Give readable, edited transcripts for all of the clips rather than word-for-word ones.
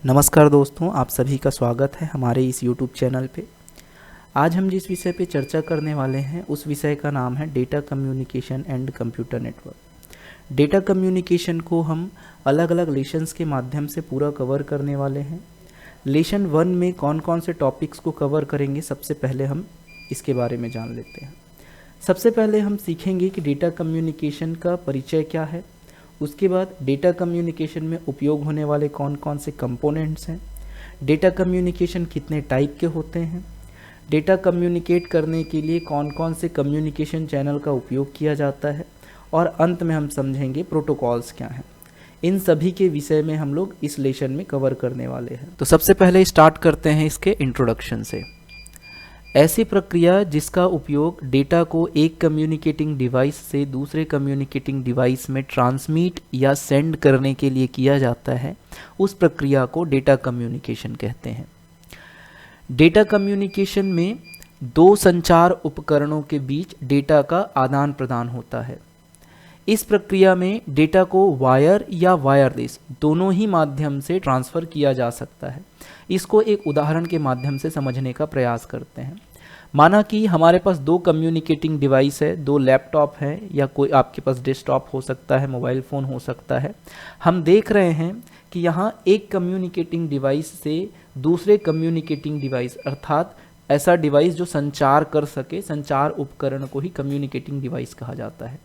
नमस्कार दोस्तों, आप सभी का स्वागत है हमारे इस YouTube चैनल पे। आज हम जिस विषय पे चर्चा करने वाले हैं उस विषय का नाम है data communication and computer network. Data communication को हम अलग अलग लेसन्स के माध्यम से पूरा कवर करने वाले हैं। लेसन 1 में कौन कौन से टॉपिक्स को कवर करेंगे, सबसे पहले हम इसके बारे में जान लेते हैं। सबसे पहले हम सीखेंगे कि डेटा कम्युनिकेशन का परिचय क्या है। उसके बाद डेटा कम्युनिकेशन में उपयोग होने वाले कौन कौन से कंपोनेंट्स हैं, डेटा कम्युनिकेशन कितने टाइप के होते हैं, डेटा कम्युनिकेट करने के लिए कौन कौन से कम्युनिकेशन चैनल का उपयोग किया जाता है, और अंत में हम समझेंगे प्रोटोकॉल्स क्या हैं। इन सभी के विषय में हम लोग इस लेसन में कवर करने वाले हैं। तो सबसे पहले स्टार्ट करते हैं इसके इंट्रोडक्शन से। ऐसी प्रक्रिया जिसका उपयोग डेटा को एक कम्युनिकेटिंग डिवाइस से दूसरे कम्युनिकेटिंग डिवाइस में ट्रांसमिट या सेंड करने के लिए किया जाता है, उस प्रक्रिया को डेटा कम्युनिकेशन कहते हैं। डेटा कम्युनिकेशन में दो संचार उपकरणों के बीच डेटा का आदान प्रदान होता है। इस प्रक्रिया में डेटा को वायर या वायरलेस दोनों ही माध्यम से ट्रांसफ़र किया जा सकता है। इसको एक उदाहरण के माध्यम से समझने का प्रयास करते हैं। माना कि हमारे पास दो कम्युनिकेटिंग डिवाइस है, दो लैपटॉप है या कोई आपके पास डेस्कटॉप हो सकता है, मोबाइल फ़ोन हो सकता है। हम देख रहे हैं कि यहाँ एक कम्युनिकेटिंग डिवाइस से दूसरे कम्युनिकेटिंग डिवाइस, अर्थात ऐसा डिवाइस जो संचार कर सके, संचार उपकरण को ही कम्युनिकेटिंग डिवाइस कहा जाता है।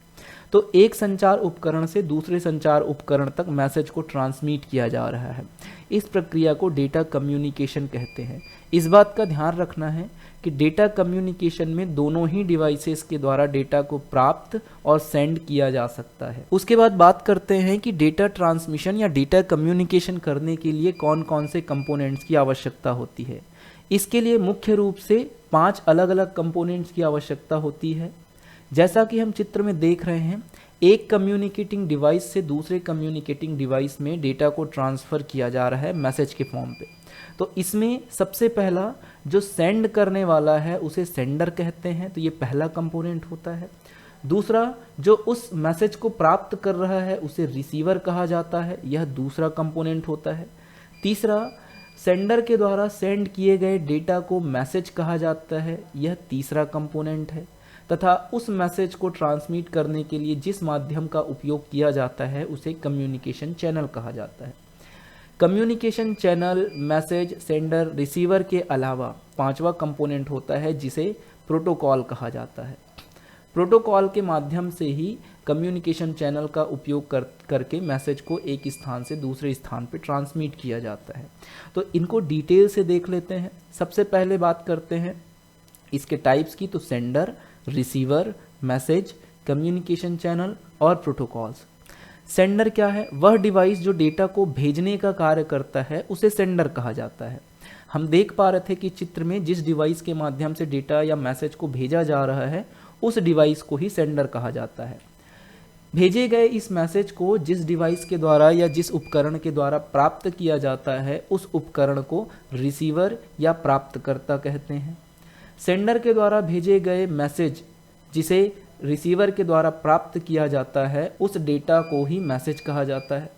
तो एक संचार उपकरण से दूसरे संचार उपकरण तक मैसेज को ट्रांसमिट किया जा रहा है। इस प्रक्रिया को डेटा कम्युनिकेशन कहते हैं। इस बात का ध्यान रखना है कि डेटा कम्युनिकेशन में दोनों ही डिवाइसेस के द्वारा डेटा को प्राप्त और सेंड किया जा सकता है। उसके बाद बात करते हैं कि डेटा ट्रांसमिशन या डेटा कम्युनिकेशन करने के लिए कौन कौन से कंपोनेंट्स की आवश्यकता होती है। इसके लिए मुख्य रूप से 5 अलग अलग कंपोनेंट्स की आवश्यकता होती है। जैसा कि हम चित्र में देख रहे हैं, एक कम्युनिकेटिंग डिवाइस से दूसरे कम्युनिकेटिंग डिवाइस में डेटा को ट्रांसफ़र किया जा रहा है मैसेज के फॉर्म पे। तो इसमें सबसे पहला जो सेंड करने वाला है उसे सेंडर कहते हैं, तो ये पहला कंपोनेंट होता है। दूसरा जो उस मैसेज को प्राप्त कर रहा है उसे रिसीवर कहा जाता है, यह दूसरा कंपोनेंट होता है। तीसरा, सेंडर के द्वारा सेंड किए गए डेटा को मैसेज कहा जाता है, यह तीसरा कंपोनेंट है। तथा उस मैसेज को ट्रांसमिट करने के लिए जिस माध्यम का उपयोग किया जाता है उसे कम्युनिकेशन चैनल कहा जाता है। Communication channel, message, sender, receiver के अलावा 5वां कंपोनेंट होता है जिसे प्रोटोकॉल कहा जाता है। प्रोटोकॉल के माध्यम से ही कम्युनिकेशन चैनल का उपयोग करके मैसेज को एक स्थान से दूसरे स्थान पर ट्रांसमिट किया जाता है। तो इनको डिटेल से देख लेते हैं। सबसे पहले बात करते हैं इसके टाइप्स की। तो sender, receiver, message, communication channel और प्रोटोकॉल्स। सेंडर क्या है? वह डिवाइस जो डेटा को भेजने का कार्य करता है उसे सेंडर कहा जाता है। हम देख पा रहे थे कि चित्र में जिस डिवाइस के माध्यम से डेटा या मैसेज को भेजा जा रहा है उस डिवाइस को ही सेंडर कहा जाता है। भेजे गए इस मैसेज को जिस डिवाइस के द्वारा या जिस उपकरण के द्वारा प्राप्त किया जाता है उस उपकरण को रिसीवर या प्राप्तकर्ता कहते हैं। सेंडर के द्वारा भेजे गए मैसेज जिसे रिसीवर के द्वारा प्राप्त किया जाता है उस डेटा को ही मैसेज कहा जाता है।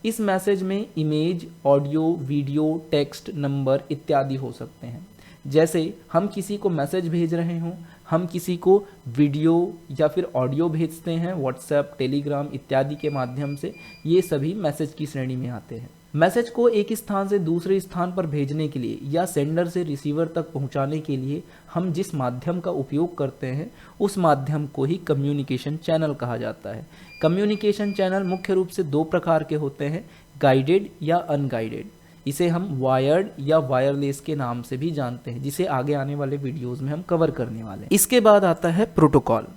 इस मैसेज में image, audio, video, text, number इत्यादि हो सकते हैं। जैसे हम किसी को मैसेज भेज रहे हों, हम किसी को वीडियो या फिर ऑडियो भेजते हैं व्हाट्सएप, टेलीग्राम इत्यादि के माध्यम से, ये सभी मैसेज की श्रेणी में आते हैं। मैसेज को एक स्थान से दूसरे स्थान पर भेजने के लिए या सेंडर से रिसीवर तक पहुंचाने के लिए हम जिस माध्यम का उपयोग करते हैं उस माध्यम को ही कम्युनिकेशन चैनल कहा जाता है। कम्युनिकेशन चैनल मुख्य रूप से 2 प्रकार के होते हैं, गाइडेड या अनगाइडेड। इसे हम वायर्ड या वायरलेस के नाम से भी जानते हैं, जिसे आगे आने वाले वीडियोस में हम कवर करने वाले हैं। इसके बाद आता है प्रोटोकॉल।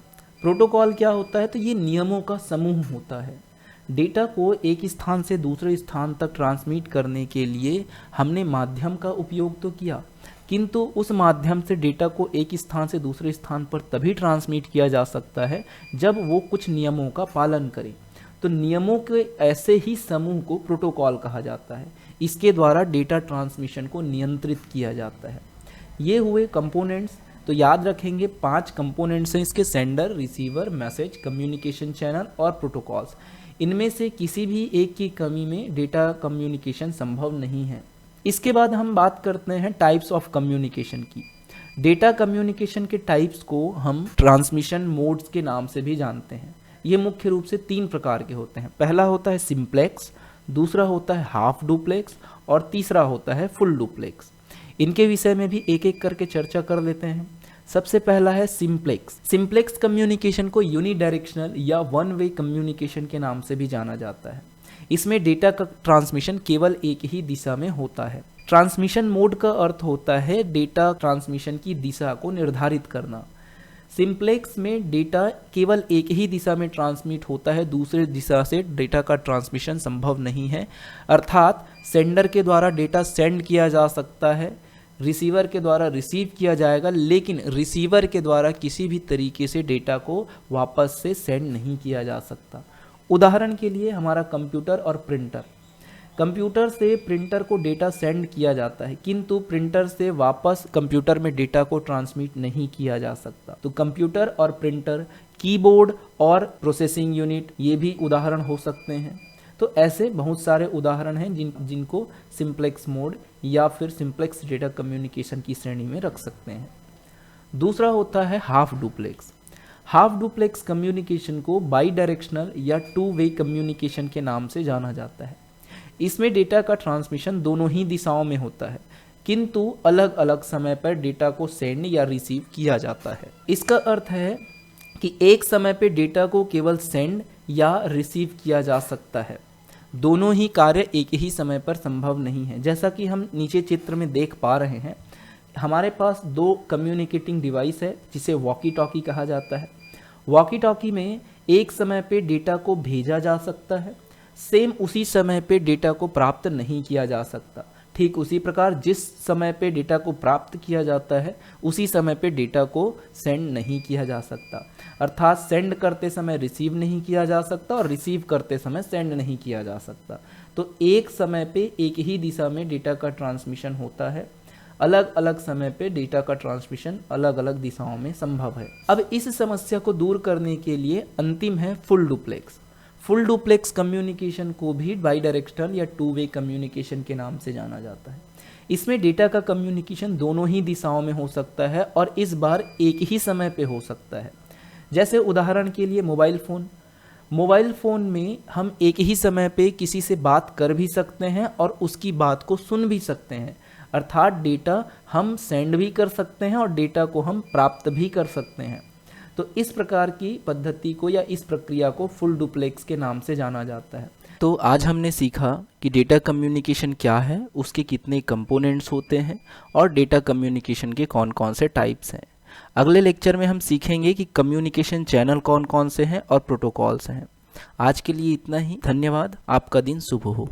प्रोटोकॉल क्या होता है? तो ये नियमों का समूह होता है। डेटा को एक स्थान से दूसरे स्थान तक ट्रांसमिट करने के लिए हमने माध्यम का उपयोग तो किया, किंतु उस माध्यम से डेटा को एक स्थान से दूसरे स्थान पर तभी ट्रांसमिट किया जा सकता है जब वो कुछ नियमों का पालन करे। तो नियमों के ऐसे ही समूह को प्रोटोकॉल कहा जाता है। इसके द्वारा डेटा ट्रांसमिशन को नियंत्रित किया जाता है। ये हुए कंपोनेंट्स। तो याद रखेंगे 5 कंपोनेंट्स हैं इसके, sender, receiver, message, communication channel और प्रोटोकॉल्स। इनमें से किसी भी एक की कमी में डेटा कम्युनिकेशन संभव नहीं है। इसके बाद हम बात करते हैं टाइप्स ऑफ कम्युनिकेशन की। डेटा कम्युनिकेशन के टाइप्स को हम ट्रांसमिशन मोड्स के नाम से भी जानते हैं। ये मुख्य रूप से 3 प्रकार के होते हैं। पहला होता है सिंप्लेक्स, दूसरा होता है हाफ डुप्लेक्स और तीसरा होता है फुल डुप्लेक्स। इनके विषय में भी एक एक करके चर्चा कर लेते हैं। सबसे पहला है सिंप्लेक्स। सिंप्लेक्स कम्युनिकेशन को यूनिडायरेक्शनल या वन वे कम्युनिकेशन के नाम से भी जाना जाता है। इसमें डेटा का ट्रांसमिशन केवल एक ही दिशा में होता है। ट्रांसमिशन मोड का अर्थ होता है डेटा ट्रांसमिशन की दिशा को निर्धारित करना। सिंप्लेक्स में डेटा केवल एक ही दिशा में ट्रांसमिट होता है, दूसरे दिशा से डेटा का ट्रांसमिशन संभव नहीं है। अर्थात सेंडर के द्वारा डेटा सेंड किया जा सकता है, रिसीवर के द्वारा रिसीव किया जाएगा, लेकिन रिसीवर के द्वारा किसी भी तरीके से डेटा को वापस से सेंड नहीं किया जा सकता। उदाहरण के लिए हमारा कंप्यूटर और प्रिंटर। कंप्यूटर से प्रिंटर को डेटा सेंड किया जाता है, किंतु प्रिंटर से वापस कंप्यूटर में डेटा को ट्रांसमिट नहीं किया जा सकता। तो कंप्यूटर और प्रिंटर, कीबोर्ड और प्रोसेसिंग यूनिट, ये भी उदाहरण हो सकते हैं। तो ऐसे बहुत सारे उदाहरण हैं जिनको सिंप्लेक्स मोड या फिर सिंप्लेक्स डेटा कम्युनिकेशन की श्रेणी में रख सकते हैं। दूसरा होता है half duplex. Half duplex communication को बाई डायरेक्शनल या 2 वे कम्युनिकेशन के नाम से जाना जाता है। इसमें डेटा का ट्रांसमिशन दोनों ही दिशाओं में होता है, किंतु अलग अलग समय पर डेटा को सेंड या रिसीव किया जाता है। इसका अर्थ है कि एक समय पे डेटा को केवल सेंड या रिसीव किया जा सकता है। दोनों ही कार्य एक ही समय पर संभव नहीं है। जैसा कि हम नीचे चित्र में देख पा रहे हैं, हमारे पास 2 कम्युनिकेटिंग डिवाइस है जिसे वॉकी टॉकी कहा जाता है। वॉकी टॉकी में एक समय पे डेटा को भेजा जा सकता है, सेम उसी समय पे डेटा को प्राप्त नहीं किया जा सकता। ठीक उसी प्रकार जिस समय पे डेटा को प्राप्त किया जाता है, उसी समय पे डेटा को सेंड नहीं किया जा सकता। अर्थात सेंड करते समय रिसीव नहीं किया जा सकता और रिसीव करते समय सेंड नहीं किया जा सकता। तो एक समय पे एक ही दिशा में डेटा का ट्रांसमिशन होता है, अलग अलग समय पे डेटा का ट्रांसमिशन अलग अलग दिशाओं में संभव है। अब इस समस्या को दूर करने के लिए अंतिम है full duplex. Full duplex communication को भी बाई डायरेक्शनल या 2 वे कम्युनिकेशन के नाम से जाना जाता है। इसमें डेटा का कम्युनिकेशन दोनों ही दिशाओं में हो सकता है और इस बार एक ही समय पे हो सकता है। जैसे उदाहरण के लिए मोबाइल फ़ोन में हम एक ही समय पे किसी से बात कर भी सकते हैं और उसकी बात को सुन भी सकते हैं। अर्थात डेटा हम सेंड भी कर सकते हैं और डेटा को हम प्राप्त भी कर सकते हैं। तो इस प्रकार की पद्धति को या इस प्रक्रिया को फुल डुप्लेक्स के नाम से जाना जाता है। तो आज हमने सीखा कि डेटा कम्युनिकेशन क्या है, उसके कितने कंपोनेंट्स होते हैं और डेटा कम्युनिकेशन के कौन कौन से टाइप्स हैं। अगले लेक्चर में हम सीखेंगे कि कम्युनिकेशन चैनल कौन कौन से हैं और प्रोटोकॉल्स हैं। आज के लिए इतना ही। धन्यवाद। आपका दिन शुभ हो।